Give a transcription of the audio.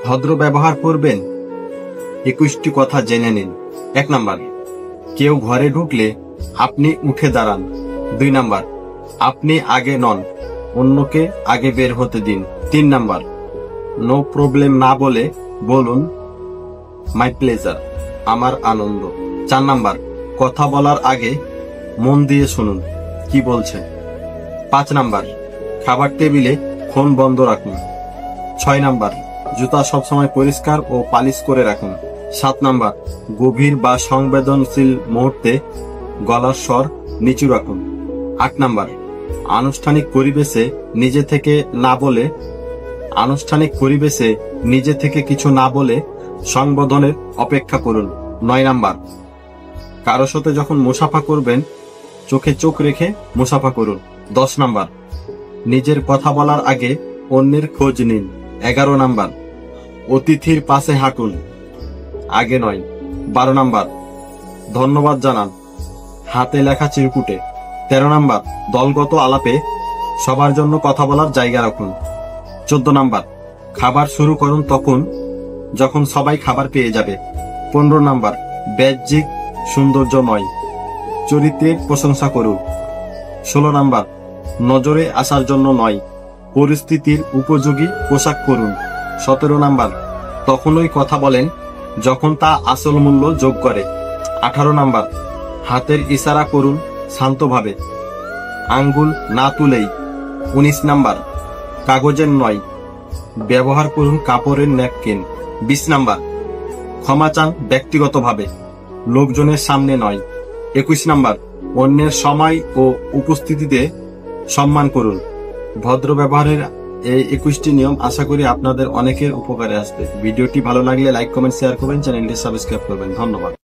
ভদ্র ব্যবহার করবেন। 21টি কথা জেনে নিন। 1 নাম্বার, কেউ ঘরে ঢুকলে আপনি উঠে দাঁড়ান। 2 নাম্বার, আপনি আগে নন, অন্যকে আগে বের হতে দিন। 3 নাম্বার, নো প্রবলেম না বলে বলুন মাই প্লেজার, আমার আনন্দ। 4 নাম্বার, কথা বলার আগে মন দিয়ে শুনুন কি বলছেন। 5 নাম্বার, খাবার টেবিলে ফোন বন্ধ রাখুন। 6 নাম্বার, জুতা সবসময় পরিষ্কার ও পালিশ করে রাখুন। 7 নাম্বার, গভীর বা সংবেদনশীল মুহূর্তে গলার স্বর নিচু রাখুন। 8 নাম্বার, আনুষ্ঠানিক পরিবেশে নিজে থেকে কিছু না বলে সংবোধনের অপেক্ষা করুন। 9 নাম্বার, কারো সাথে যখন মুসাফা করবেন চোখে চোখ রেখে মুসাফা করুন। 10 নাম্বার, নিজের কথা বলার আগে অন্যের খোঁজ নিন। 11 নাম্বার, অতিথির পাশে হাঁটুন, আগে নয়। 12 নাম্বার, ধন্যবাদ জানান, হাতে লেখা চিরকুটে। 13 নাম্বার, দলগত আলাপে সবার জন্য কথা বলার জায়গা রাখুন। 14 নাম্বার, খাবার শুরু করুন তখন যখন সবাই খাবার পেয়ে যাবে। 15 নাম্বার, বাহ্যিক সৌন্দর্য নয়, চরিত্রের প্রশংসা করুন। 16 নাম্বার, নজরে আসার জন্য নয়, পরিস্থিতির উপযোগী পোশাক করুন। 17 নাম্বার, তখনই কথা বলেন যখন তা আসল মূল্য যোগ করে। 18 নাম্বার, হাতের ইশারা করুন শান্তভাবে, আঙ্গুল না তুলেই। 19 নাম্বার, কাগজের নয়, ব্যবহার করুন কাপড়ের ন্যাপকিন। 20 নাম্বার, ক্ষমা চান ব্যক্তিগতভাবে, লোকজনের সামনে নয়। 21 নাম্বার, অন্যের সময় ও উপস্থিতিতে সম্মান করুন। ভদ্র ব্যবহারের এই 21টি নিয়ম আশা করি আপনাদের অনেকের উপকারে আসবে। ভিডিওটি ভালো লাগলে লাইক, কমেন্ট, শেয়ার করবেন, চ্যানেলটি সাবস্ক্রাইব করবেন। ধন্যবাদ।